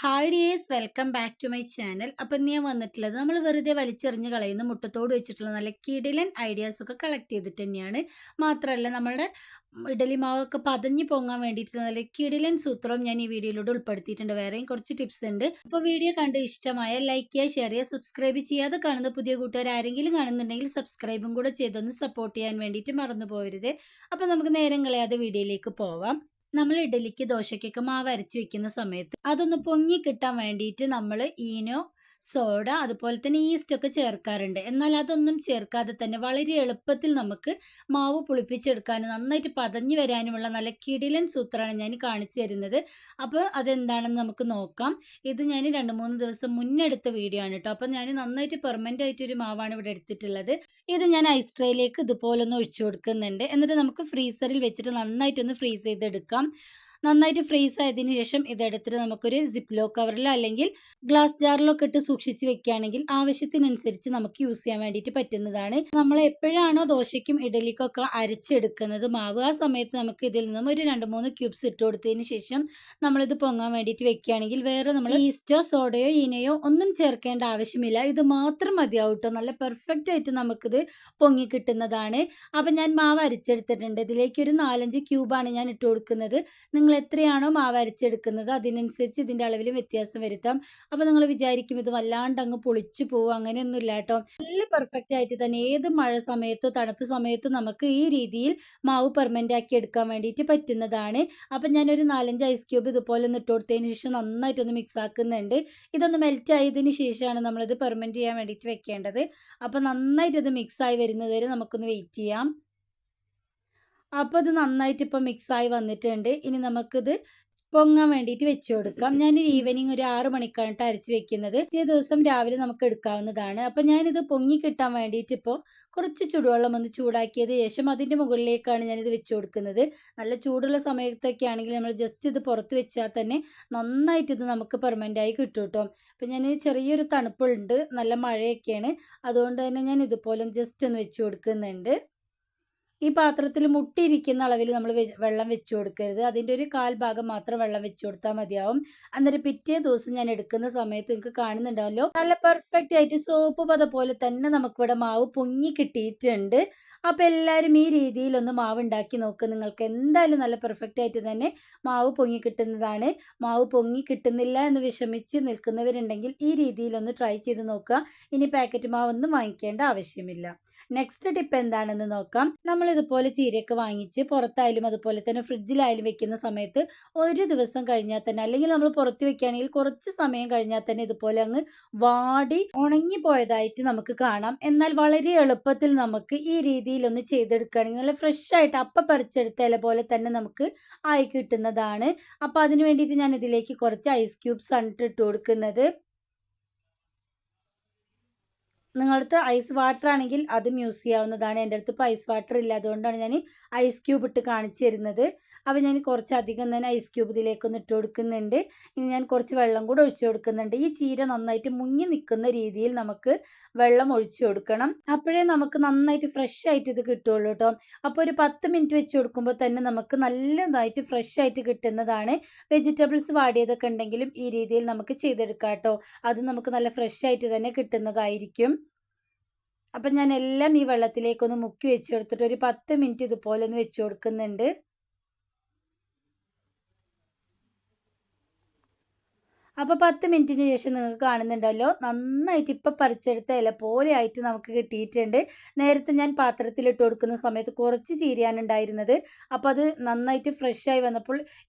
Hi dears, welcome back to my channel. അപ്പം ഇന്ന് ഞാൻ വന്നിട്ടുള്ളത് നമ്മൾ വെറുതെ വലിച്ചെറിഞ്ഞ് കളയുന്ന മുട്ടത്തോട് വെച്ചിട്ടുള്ള നല്ല കിടിലൻ ഐഡിയാസൊക്കെ കളക്ട് ചെയ്തിട്ട് തന്നെയാണ്. മാത്രമല്ല നമ്മളുടെ ഇഡലി മാവൊക്കെ പതഞ്ഞ് പൊങ്ങാൻ വേണ്ടിയിട്ട് നല്ല കിടിലൻ സൂത്രം ഞാൻ ഈ വീഡിയോയിലൂടെ ഉൾപ്പെടുത്തിയിട്ടുണ്ട്. വേറെയും കുറച്ച് ടിപ്സ് ഉണ്ട്. അപ്പോൾ വീഡിയോ കണ്ട് ഇഷ്ടമായ ലൈക്ക് ചെയ്യുക, ഷെയർ ചെയ്യുക, സബ്സ്ക്രൈബ് ചെയ്യാതെ കാണുന്ന പുതിയ കൂട്ടുകാർ ആരെങ്കിലും കാണുന്നുണ്ടെങ്കിൽ സബ്സ്ക്രൈബും കൂടെ ചെയ്തൊന്ന് സപ്പോർട്ട് ചെയ്യാൻ വേണ്ടിയിട്ട് മറന്നു പോകരുത്. അപ്പോൾ നമുക്ക് നേരം കളയാതെ വീഡിയോയിലേക്ക് പോവാം. നമ്മൾ ഇഡലിക്ക് ദോശയ്ക്കൊക്കെ മാവ് അരച്ച് വെക്കുന്ന സമയത്ത് അതൊന്ന് പൊങ്ങി കിട്ടാൻ വേണ്ടിയിട്ട് നമ്മൾ ഈനോ, സോഡ, അതുപോലെ തന്നെ ഈസ്റ്റ് ഒക്കെ ചേർക്കാറുണ്ട്. എന്നാൽ അതൊന്നും ചേർക്കാതെ തന്നെ വളരെ എളുപ്പത്തിൽ നമുക്ക് മാവ് പുളിപ്പിച്ചെടുക്കാനും നന്നായിട്ട് പതഞ്ഞു വരാനുമുള്ള നല്ല കിടിലൻ സൂത്രമാണ് ഞാൻ കാണിച്ചു തരുന്നത്. അപ്പോൾ അതെന്താണെന്ന് നമുക്ക് നോക്കാം. ഇത് ഞാൻ 2-3 ദിവസം മുന്നേ എടുത്ത വീഡിയോ ആണ് കേട്ടോ. അപ്പോൾ ഞാൻ നന്നായിട്ട് പെർമനൻ്റ് ആയിട്ടൊരു മാവാണ് ഇവിടെ എടുത്തിട്ടുള്ളത്. ഇത് ഞാൻ ഐസ് ട്രേയിലേക്ക് ഇതുപോലെ ഒന്ന് ഒഴിച്ചു കൊടുക്കുന്നുണ്ട്. എന്നിട്ട് നമുക്ക് ഫ്രീസറിൽ വെച്ചിട്ട് നന്നായിട്ടൊന്ന് ഫ്രീസ് ചെയ്തെടുക്കാം. നന്നായിട്ട് ഫ്രീസ് ആയതിനു ശേഷം ഇതെടുത്തിട്ട് നമുക്കൊരു സിപ്ലോ കവറിലോ അല്ലെങ്കിൽ ഗ്ലാസ് ജാറിലൊക്കെ ഇട്ട് സൂക്ഷിച്ച് വെക്കുകയാണെങ്കിൽ ആവശ്യത്തിനനുസരിച്ച് നമുക്ക് യൂസ് ചെയ്യാൻ വേണ്ടിയിട്ട് പറ്റുന്നതാണ്. നമ്മൾ എപ്പോഴാണോ ദോശയ്ക്കും ഇഡലിക്കൊക്കെ അരച്ചെടുക്കുന്നത് മാവ്, ആ സമയത്ത് നമുക്ക് ഇതിൽ നിന്നും ഒരു 2-3 ക്യൂബ്സ് ഇട്ട് കൊടുത്തതിന് ശേഷം നമ്മളിത് പൊങ്ങാൻ വേണ്ടിയിട്ട് വെക്കുകയാണെങ്കിൽ വേറെ നമ്മൾ ഈസ്റ്റോ, സോഡയോ, ഈനയോ ഒന്നും ചേർക്കേണ്ട ആവശ്യമില്ല. ഇത് മാത്രം മതിയാവും കേട്ടോ. നല്ല പെർഫെക്റ്റ് ആയിട്ട് നമുക്കിത് പൊങ്ങി കിട്ടുന്നതാണ്. അപ്പം ഞാൻ മാവ് അരച്ചെടുത്തിട്ടുണ്ട്. ഇതിലേക്ക് ഒരു 4-5 ക്യൂബാണ് ഞാൻ ഇട്ട് കൊടുക്കുന്നത്. നിങ്ങൾ എത്രയാണോ മാവ് അരച്ചെടുക്കുന്നത് അതിനനുസരിച്ച് ഇതിൻ്റെ അളവിലും വ്യത്യാസം വരുത്താം. അപ്പോൾ നിങ്ങൾ വിചാരിക്കും ഇത് വല്ലാണ്ട് അങ്ങ് പൊളിച്ചു പോകും, അങ്ങനെയൊന്നുമില്ല കേട്ടോ. നല്ല പെർഫെക്റ്റ് ആയിട്ട് തന്നെ ഏത് മഴ സമയത്തോ തണുപ്പ് സമയത്തോ നമുക്ക് ഈ രീതിയിൽ മാവ് പെർമനൻ്റ് ആക്കി എടുക്കാൻ വേണ്ടിയിട്ട് പറ്റുന്നതാണ്. അപ്പം ഞാനൊരു 4-5 ഐസ് ക്യൂബ് ഇതുപോലെ ഒന്ന് ഇട്ട് കൊടുത്തതിന് ശേഷം നന്നായിട്ടൊന്ന് മിക്സ് ആക്കുന്നുണ്ട്. ഇതൊന്ന് മെൽറ്റ് ആയതിന് ശേഷമാണ് നമ്മളിത് പെർമനൻ്റ് ചെയ്യാൻ വേണ്ടിയിട്ട് വെക്കേണ്ടത്. അപ്പോൾ നന്നായിട്ട് ഇത് മിക്സ് ആയി വരുന്നത് വരെ നമുക്കൊന്ന് വെയിറ്റ് ചെയ്യാം. അപ്പോൾ ഇത് നന്നായിട്ട് ഇപ്പോൾ മിക്സായി വന്നിട്ടുണ്ട്. ഇനി നമുക്കിത് പൊങ്ങാൻ വേണ്ടിയിട്ട് വെച്ച് കൊടുക്കാം. ഞാനൊരു ഈവനിങ് ഒരു 6 മണിക്കാണ് കേട്ടോ അരച്ച് വെക്കുന്നത്. പിറ്റേ ദിവസം രാവിലെ നമുക്ക് എടുക്കാവുന്നതാണ്. അപ്പോൾ ഞാനിത് പൊങ്ങി കിട്ടാൻ വേണ്ടിയിട്ട് ഇപ്പോൾ കുറച്ച് ചൂടുവെള്ളം ഒന്ന് ചൂടാക്കിയത് ശേഷം അതിൻ്റെ മുകളിലേക്കാണ് ഞാനിത് വെച്ച് കൊടുക്കുന്നത്. നല്ല ചൂടുള്ള സമയത്തൊക്കെ ആണെങ്കിൽ നമ്മൾ ജസ്റ്റ് ഇത് പുറത്ത് വെച്ചാൽ തന്നെ നന്നായിട്ട് ഇത് നമുക്ക് പെർമനൻ്റായി കിട്ടും കേട്ടോ. അപ്പോൾ ഞാൻ ചെറിയൊരു തണുപ്പുണ്ട്, നല്ല മഴയൊക്കെയാണ്, അതുകൊണ്ട് തന്നെ ഞാൻ ഇതുപോലെ ജസ്റ്റ് ഒന്ന് വെച്ച് കൊടുക്കുന്നുണ്ട്. ഈ പാത്രത്തിൽ മുട്ടിയിരിക്കുന്ന അളവിൽ നമ്മൾ വെള്ളം വെച്ച് കൊടുക്കരുത്. അതിൻ്റെ ഒരു 1/4 ഭാഗം മാത്രം വെള്ളം വെച്ച് കൊടുത്താൽ മതിയാവും. അന്നേരം പിറ്റേ ദിവസം ഞാൻ എടുക്കുന്ന സമയത്ത് നിങ്ങൾക്ക് കാണുന്നുണ്ടാവല്ലോ, നല്ല പെർഫെക്റ്റ് ആയിട്ട് സോപ്പ് പത പോലെ തന്നെ നമുക്കിവിടെ മാവ് പൊങ്ങി കിട്ടിയിട്ടുണ്ട്. അപ്പോൾ എല്ലാവരും ഈ രീതിയിലൊന്ന് മാവ് ഉണ്ടാക്കി നോക്കുക. നിങ്ങൾക്ക് എന്തായാലും നല്ല പെർഫെക്റ്റ് ആയിട്ട് തന്നെ മാവ് പൊങ്ങി കിട്ടുന്നതാണ്. മാവ് പൊങ്ങി കിട്ടുന്നില്ല എന്ന് വിഷമിച്ച് നിൽക്കുന്നവരുണ്ടെങ്കിൽ ഈ രീതിയിലൊന്ന് ട്രൈ ചെയ്ത് നോക്കുക. ഇനി പാക്കറ്റ് മാവൊന്നും വാങ്ങിക്കേണ്ട ആവശ്യമില്ല. നെക്സ്റ്റ് ടിപ്പ് എന്താണെന്ന് നോക്കാം. നമ്മൾ ഇതുപോലെ ചീരയൊക്കെ വാങ്ങിച്ച് പുറത്തായാലും അതുപോലെ തന്നെ ഫ്രിഡ്ജിലായാലും വെക്കുന്ന സമയത്ത് ഒരു ദിവസം കഴിഞ്ഞാൽ തന്നെ, അല്ലെങ്കിൽ നമ്മൾ പുറത്ത് വെക്കുകയാണെങ്കിൽ കുറച്ച് സമയം കഴിഞ്ഞാൽ തന്നെ ഇതുപോലെ അങ്ങ് വാടി ഉണങ്ങി പോയതായിട്ട് നമുക്ക് കാണാം. എന്നാൽ വളരെ എളുപ്പത്തിൽ നമുക്ക് ഈ രീതിയിലൊന്ന് ചെയ്തെടുക്കുകയാണെങ്കിൽ നല്ല ഫ്രഷ് ആയിട്ട് അപ്പം പറിച്ചെടുത്ത ഇല പോലെ തന്നെ നമുക്ക് ആയി കിട്ടുന്നതാണ്. അപ്പോൾ അതിന് വേണ്ടിയിട്ട് ഞാൻ ഇതിലേക്ക് കുറച്ച് ഐസ് ക്യൂബ്സ് ആണ് ഇട്ട് കൊടുക്കുന്നത്. നിങ്ങളടുത്ത് ഐസ് വാട്ടർ ആണെങ്കിൽ അതും യൂസ് ചെയ്യാവുന്നതാണ്. എൻ്റെ അടുത്ത് ഇപ്പോൾ ഐസ് വാട്ടർ ഇല്ല, അതുകൊണ്ടാണ് ഞാൻ ഐസ് ക്യൂബ് ഇട്ട് കാണിച്ചു തരുന്നത്. അപ്പോൾ ഞാൻ കുറച്ചധികം തന്നെ ഐസ് ക്യൂബ് ഇതിലേക്കൊന്ന് ഇട്ട് കൊടുക്കുന്നുണ്ട്. ഇനി ഞാൻ കുറച്ച് വെള്ളം കൂടെ ഒഴിച്ചു കൊടുക്കുന്നുണ്ട്. ഈ ചീര നന്നായിട്ട് മുങ്ങി നിൽക്കുന്ന രീതിയിൽ നമുക്ക് വെള്ളം ഒഴിച്ചു കൊടുക്കണം. അപ്പോഴേ നമുക്ക് നന്നായിട്ട് ഫ്രഷ് ആയിട്ട് ഇത് കിട്ടുള്ളൂ കേട്ടോ. അപ്പോൾ ഒരു 10 മിനിറ്റ് വെച്ച് കൊടുക്കുമ്പോൾ തന്നെ നമുക്ക് നല്ലതായിട്ട് ഫ്രഷ് ആയിട്ട് കിട്ടുന്നതാണ്. വെജിറ്റബിൾസ് വാടിയതൊക്കെ ഉണ്ടെങ്കിലും ഈ രീതിയിൽ നമുക്ക് ചെയ്തെടുക്കാം കേട്ടോ. അത് നമുക്ക് നല്ല ഫ്രഷ് ആയിട്ട് തന്നെ കിട്ടുന്നതായിരിക്കും. അപ്പം ഞാൻ എല്ലാം ഈ വെള്ളത്തിലേക്കൊന്ന് മുക്കി വെച്ച് കൊടുത്തിട്ട് ഒരു 10 മിനിറ്റ് ഇതുപോലെ ഒന്ന് വെച്ച് കൊടുക്കുന്നുണ്ട്. അപ്പോൾ 10 മിനിറ്റിന് ശേഷം നിങ്ങൾക്ക് കാണുന്നുണ്ടല്ലോ, നന്നായിട്ട് ഇപ്പം പറിച്ചെടുത്ത ഇല പോലെ ആയിട്ട് നമുക്ക് കിട്ടിയിട്ടുണ്ട്. നേരത്തെ ഞാൻ പാത്രത്തിലിട്ട് കൊടുക്കുന്ന സമയത്ത് കുറച്ച് ചീരയാണ് ഉണ്ടായിരുന്നത്. അപ്പോൾ അത് നന്നായിട്ട് ഫ്രഷായി വന്നപ്പോൾ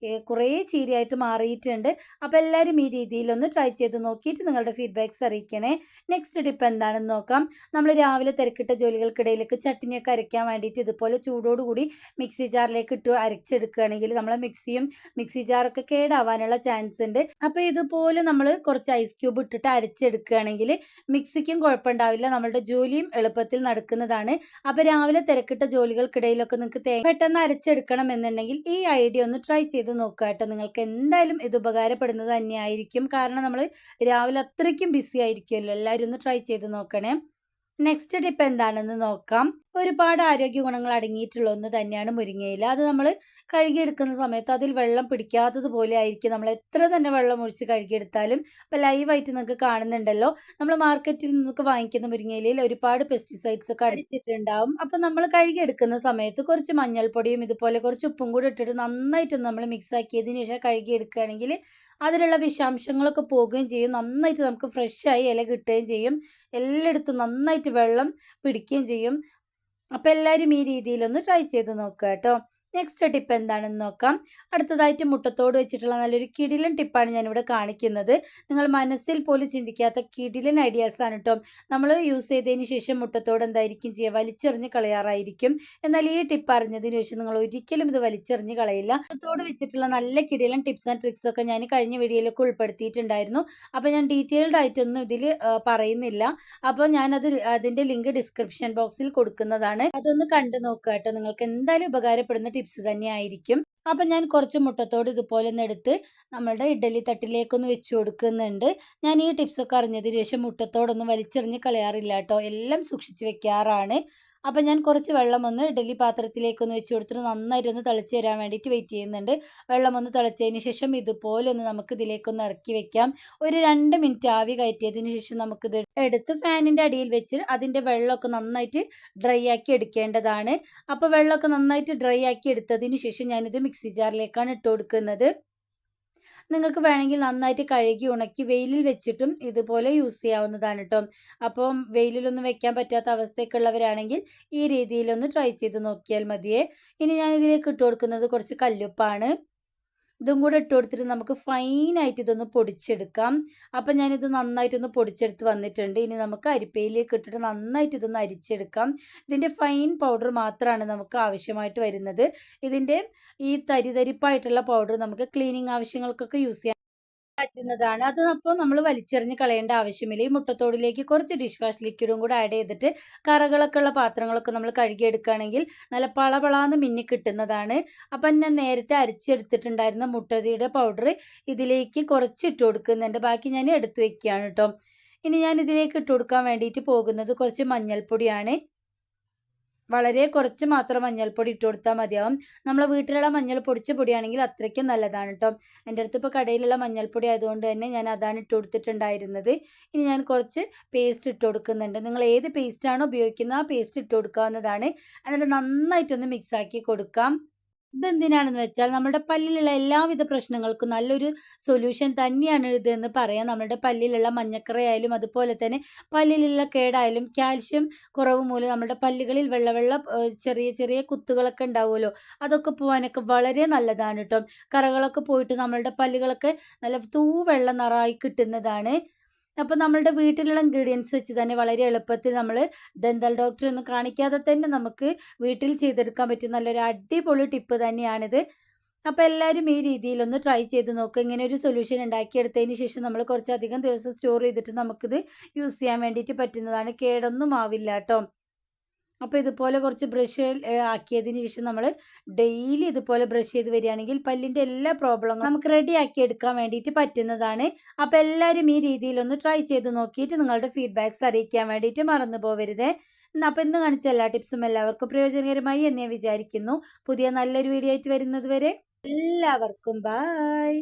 കുറേ ചീരയായിട്ട് മാറിയിട്ടുണ്ട്. അപ്പോൾ എല്ലാവരും ഈ രീതിയിലൊന്ന് ട്രൈ ചെയ്ത് നോക്കിയിട്ട് നിങ്ങളുടെ ഫീഡ്ബാക്ക്സ് അറിയിക്കണേ. നെക്സ്റ്റ് ടിപ്പ് എന്താണെന്ന് നോക്കാം. നമ്മൾ രാവിലെ തിരക്കിട്ട ജോലികൾക്കിടയിലേക്ക് ചട്നിയൊക്കെ അരയ്ക്കാൻ വേണ്ടിയിട്ട് ഇതുപോലെ ചൂടോടുകൂടി മിക്സി ജാറിലേക്ക് ഇട്ട് അരച്ചെടുക്കുകയാണെങ്കിൽ നമ്മളെ മിക്സി ജാറൊക്കെ കേടാവാനുള്ള ചാൻസ് ഉണ്ട്. അപ്പോൾ ഇതുപോലെ നമ്മൾ കുറച്ച് ഐസ് ക്യൂബ് ഇട്ടിട്ട് അരച്ചെടുക്കുകയാണെങ്കിൽ മിക്സിക്കും കുഴപ്പമുണ്ടാവില്ല, നമ്മളുടെ ജോലിയും എളുപ്പത്തിൽ നടക്കുന്നതാണ്. അപ്പോൾ രാവിലെ തിരക്കിട്ട ജോലികൾക്കിടയിലൊക്കെ നിങ്ങൾക്ക് പെട്ടെന്ന് അരച്ചെടുക്കണം എന്നുണ്ടെങ്കിൽ ഈ ഐഡിയ ഒന്ന് ട്രൈ ചെയ്ത് നോക്കുക കേട്ടോ. നിങ്ങൾക്ക് എന്തായാലും ഇത് ഉപകാരപ്പെടുന്നത് തന്നെയായിരിക്കും. കാരണം നമ്മൾ രാവിലെ അത്രയ്ക്കും ബിസി ആയിരിക്കുമല്ലോ. എല്ലാവരും ഒന്ന് ട്രൈ ചെയ്ത് നോക്കണേ. നെക്സ്റ്റ് ടിപ്പ് എന്താണെന്ന് നോക്കാം. ഒരുപാട് ആരോഗ്യ ഗുണങ്ങൾ അടങ്ങിയിട്ടുള്ള ഒന്ന് തന്നെയാണ് മുരിങ്ങയില. അത് നമ്മൾ കഴുകിയെടുക്കുന്ന സമയത്ത് അതിൽ വെള്ളം പിടിക്കാത്തതുപോലെ ആയിരിക്കും നമ്മൾ എത്ര തന്നെ വെള്ളം ഒഴിച്ച് കഴുകിയെടുത്താലും. ഇപ്പോൾ ലൈവായിട്ട് നിങ്ങൾക്ക് കാണുന്നുണ്ടല്ലോ, നമ്മൾ മാർക്കറ്റിൽ നിന്നൊക്കെ വാങ്ങിക്കുന്ന മുരിങ്ങയിലയിൽ ഒരുപാട് പെസ്റ്റിസൈഡ്സ് ഒക്കെ അടിച്ചിട്ടുണ്ടാവും. അപ്പോൾ നമ്മൾ കഴുകിയെടുക്കുന്ന സമയത്ത് കുറച്ച് മഞ്ഞൾപ്പൊടിയും ഇതുപോലെ കുറച്ച് ഉപ്പും കൂടി ഇട്ടിട്ട് നന്നായിട്ട് നമ്മൾ മിക്സ് ആക്കിയതിന് ശേഷം കഴുകിയെടുക്കുകയാണെങ്കിൽ അതിലുള്ള വിഷാംശങ്ങളൊക്കെ പോകുകയും ചെയ്യും. നന്നായിട്ട് നമുക്ക് ഫ്രഷായി ഇല കിട്ടുകയും ചെയ്യും. എല്ലായിടത്തും നന്നായിട്ട് വെള്ളം പിടിക്കുകയും ചെയ്യും. അപ്പോൾ എല്ലാവരും ഈ രീതിയിലൊന്ന് ട്രൈ ചെയ്ത് നോക്കുക കേട്ടോ. നെക്സ്റ്റ് ടിപ്പ് എന്താണെന്ന് നോക്കാം. അടുത്തതായിട്ട് മുട്ടത്തോട് വെച്ചിട്ടുള്ള നല്ലൊരു കിടിലൻ ടിപ്പാണ് ഞാനിവിടെ കാണിക്കുന്നത്. നിങ്ങൾ മനസ്സിൽ പോലും ചിന്തിക്കാത്ത കിടിലൻ ഐഡിയാസാണ് കേട്ടോ. നമ്മൾ യൂസ് ചെയ്തതിന് ശേഷം മുട്ടത്തോട് എന്തായിരിക്കും ചെയ്യുക, വലിച്ചെറിഞ്ഞ് കളയാറായിരിക്കും. എന്നാൽ ഈ ടിപ്പ് അറിഞ്ഞതിന് ശേഷം നിങ്ങൾ ഒരിക്കലും ഇത് വലിച്ചെറിഞ്ഞ് കളയില്ല. മുട്ടത്തോട് വെച്ചിട്ടുള്ള നല്ല കിടിലൻ ടിപ്സ് ആൻഡ് ട്രിക്സ് ഒക്കെ ഞാൻ കഴിഞ്ഞ വീഡിയോയിലൊക്കെ ഉൾപ്പെടുത്തിയിട്ടുണ്ടായിരുന്നു. അപ്പോൾ ഞാൻ ഡീറ്റെയിൽഡ് ആയിട്ടൊന്നും ഇതിൽ പറയുന്നില്ല. അപ്പോൾ ഞാനത് അതിൻ്റെ ലിങ്ക് ഡിസ്ക്രിപ്ഷൻ ബോക്സിൽ കൊടുക്കുന്നതാണ്. അതൊന്ന് കണ്ടു നോക്കുക കേട്ടോ. നിങ്ങൾക്ക് എന്തായാലും ഉപകാരപ്പെടുന്ന ടിപ്സ് തന്നെയായിരിക്കും. അപ്പം ഞാൻ കുറച്ച് മുട്ടത്തോട് ഇതുപോലെ ഒന്ന് എടുത്ത് നമ്മളുടെ ഇഡ്ഡലി തട്ടിലേക്കൊന്ന് വെച്ച് കൊടുക്കുന്നുണ്ട്. ഞാൻ ഈ ടിപ്സൊക്കെ അറിഞ്ഞതിന് ശേഷം മുട്ടത്തോടൊന്നും വലിച്ചെറിഞ്ഞ് കളയാറില്ല കേട്ടോ. എല്ലാം സൂക്ഷിച്ച് വെക്കാറാണ്. അപ്പം ഞാൻ കുറച്ച് വെള്ളം ഒന്ന് ഇഡ്ഡലി പാത്രത്തിലേക്കൊന്ന് വെച്ച് കൊടുത്തിട്ട് നന്നായിട്ടൊന്ന് തിളച്ച് വരാൻ വേണ്ടിയിട്ട് വെയിറ്റ് ചെയ്യുന്നുണ്ട്. വെള്ളം ഒന്ന് തിളച്ചതിന് ശേഷം ഇതുപോലെ ഒന്ന് നമുക്ക് ഇതിലേക്കൊന്ന് ഇറക്കി വെക്കാം. ഒരു 2 മിനിറ്റ് ആവി കയറ്റിയതിന് ശേഷം നമുക്കിത് എടുത്ത് ഫാനിൻ്റെ അടിയിൽ വെച്ച് അതിൻ്റെ വെള്ളമൊക്കെ നന്നായിട്ട് ഡ്രൈ ആക്കി എടുക്കേണ്ടതാണ്. അപ്പോൾ വെള്ളമൊക്കെ നന്നായിട്ട് ഡ്രൈ ആക്കി എടുത്തതിന് ശേഷം ഞാനിത് മിക്സി ജാറിലേക്കാണ് ഇട്ട് കൊടുക്കുന്നത്. നിങ്ങൾക്ക് വേണമെങ്കിൽ നന്നായിട്ട് കഴുകി ഉണക്കി വെയിലിൽ വെച്ചിട്ടും ഇതുപോലെ യൂസ് ചെയ്യാവുന്നതാണ് കേട്ടോ. അപ്പം വെയിലിലൊന്നും വെക്കാൻ പറ്റാത്ത അവസ്ഥയൊക്കെ ഉള്ളവരാണെങ്കിൽ ഈ രീതിയിലൊന്ന് ട്രൈ ചെയ്ത് നോക്കിയാൽ മതിയേ. ഇനി ഞാൻ ഇതിലേക്ക് ഇട്ട് കൊടുക്കുന്നത് കുറച്ച് കല്ലുപ്പാണ്. ഇതും കൂടെ ഇട്ട് കൊടുത്തിട്ട് നമുക്ക് ഫൈനായിട്ട് ഇതൊന്ന് പൊടിച്ചെടുക്കാം. അപ്പം ഞാനിത് നന്നായിട്ടൊന്ന് പൊടിച്ചെടുത്ത് വന്നിട്ടുണ്ട്. ഇനി നമുക്ക് അരിപ്പയിലേക്ക് ഇട്ടിട്ട് നന്നായിട്ട് ഇതൊന്ന് അരിച്ചെടുക്കാം. ഇതിൻ്റെ ഫൈൻ പൗഡർ മാത്രമാണ് നമുക്ക് ആവശ്യമായിട്ട് വരുന്നത്. ഇതിൻ്റെ ഈ തരിതരിപ്പായിട്ടുള്ള പൗഡർ നമുക്ക് ക്ലീനിങ് ആവശ്യങ്ങൾക്കൊക്കെ യൂസ് ചെയ്യാം പറ്റുന്നതാണ്. അത് അപ്പോൾ നമ്മൾ വലിച്ചെറിഞ്ഞ് കളയേണ്ട ആവശ്യമില്ല. ഈ മുട്ടത്തോടിലേക്ക് കുറച്ച് ഡിഷ് വാഷ് ലിക്വിഡും കൂടെ ആഡ് ചെയ്തിട്ട് കറകളൊക്കെ ഉള്ള പാത്രങ്ങളൊക്കെ നമ്മൾ കഴുകിയെടുക്കുകയാണെങ്കിൽ നല്ല പളപളാന്ന് മിന്നി കിട്ടുന്നതാണ്. അപ്പം ഞാൻ നേരത്തെ അരിച്ചെടുത്തിട്ടുണ്ടായിരുന്ന മുട്ടയുടെ പൗഡർ ഇതിലേക്ക് കുറച്ച് ഇട്ട് കൊടുക്കുന്നുണ്ട്. ബാക്കി ഞാൻ എടുത്ത് വെക്കുകയാണ് കേട്ടോ. ഇനി ഞാൻ ഇതിലേക്ക് ഇട്ട് കൊടുക്കാൻ വേണ്ടിയിട്ട് പോകുന്നത് കുറച്ച് മഞ്ഞൾപ്പൊടിയാണ്. വളരെ കുറച്ച് മാത്രം മഞ്ഞൾപ്പൊടി ഇട്ട് കൊടുത്താൽ മതിയാവും. നമ്മളെ വീട്ടിലുള്ള മഞ്ഞൾ പൊടിച്ച പൊടിയാണെങ്കിൽ അത്രയ്ക്കും നല്ലതാണ് കേട്ടോ. എൻ്റെ അടുത്ത് ഇപ്പോൾ കടയിലുള്ള മഞ്ഞൾപ്പൊടി ആയതുകൊണ്ട് തന്നെ ഞാൻ അതാണ് ഇട്ട് കൊടുത്തിട്ടുണ്ടായിരുന്നത്. ഇനി ഞാൻ കുറച്ച് പേസ്റ്റ് ഇട്ട് കൊടുക്കുന്നുണ്ട്. നിങ്ങൾ ഏത് പേസ്റ്റാണോ ഉപയോഗിക്കുന്നത് ആ പേസ്റ്റ് ഇട്ട് കൊടുക്കാവുന്നതാണ്. എന്നിട്ട് നന്നായിട്ടൊന്ന് മിക്സാക്കി കൊടുക്കാം. ഇതെന്തിനാണെന്ന് വെച്ചാൽ നമ്മുടെ പല്ലിലുള്ള എല്ലാവിധ പ്രശ്നങ്ങൾക്കും നല്ലൊരു സൊല്യൂഷൻ തന്നെയാണ് ഇതെന്ന് പറയാം. നമ്മുടെ പല്ലിലുള്ള മഞ്ഞക്കറയായാലും അതുപോലെ തന്നെ പല്ലിലുള്ള കേടായാലും കാൽഷ്യം കുറവ് മൂലം നമ്മുടെ പല്ലുകളിൽ വെള്ള ചെറിയ ചെറിയ കുത്തുകളൊക്കെ ഉണ്ടാവുമല്ലോ, അതൊക്കെ പോകാനൊക്കെ വളരെ നല്ലതാണ് കേട്ടോ. കറകളൊക്കെ പോയിട്ട് നമ്മളുടെ പല്ലുകളൊക്കെ നല്ല തൂവെള്ള നിറമായി കിട്ടുന്നതാണ്. അപ്പോൾ നമ്മളുടെ വീട്ടിലുള്ള ഇൻഗ്രീഡിയൻസ് വെച്ച് തന്നെ വളരെ എളുപ്പത്തിൽ നമ്മൾ ദന്തൽ ഡോക്ടറെ ഒന്നും കാണിക്കാതെ തന്നെ നമുക്ക് വീട്ടിൽ ചെയ്തെടുക്കാൻ പറ്റിയ നല്ലൊരു അടിപൊളി ടിപ്പ് തന്നെയാണിത്. അപ്പോൾ എല്ലാവരും ഈ രീതിയിലൊന്ന് ട്രൈ ചെയ്ത് നോക്കുക. ഇങ്ങനെ ഒരു സൊല്യൂഷൻ ഉണ്ടാക്കിയെടുത്തതിന് ശേഷം നമ്മൾ കുറച്ചധികം ദിവസം സ്റ്റോർ ചെയ്തിട്ട് നമുക്കിത് യൂസ് ചെയ്യാൻ വേണ്ടിയിട്ട് പറ്റുന്നതാണ്. കേടൊന്നും ആവില്ല കേട്ടോ. അപ്പോൾ ഇതുപോലെ കുറച്ച് ബ്രഷ് ആക്കിയതിന് ശേഷം നമ്മൾ ഡെയിലി ഇതുപോലെ ബ്രഷ് ചെയ്ത് വരികയാണെങ്കിൽ പല്ലിൻ്റെ എല്ലാ പ്രോബ്ലങ്ങളും നമുക്ക് റെഡി ആക്കി എടുക്കാൻ വേണ്ടിയിട്ട് പറ്റുന്നതാണ്. അപ്പോൾ എല്ലാവരും ഈ രീതിയിലൊന്ന് ട്രൈ ചെയ്ത് നോക്കിയിട്ട് നിങ്ങളുടെ ഫീഡ്ബാക്ക്സ് അറിയിക്കാൻ വേണ്ടിയിട്ട് മറന്നു പോകരുത്. അപ്പോൾ ഇന്ന് കാണിച്ച എല്ലാ ടിപ്സും എല്ലാവർക്കും പ്രയോജനകരമായി എന്ന് ഞാൻ വിചാരിക്കുന്നു. പുതിയ നല്ലൊരു വീഡിയോ ആയിട്ട് വരുന്നത് വരെ എല്ലാവർക്കും ബായ്.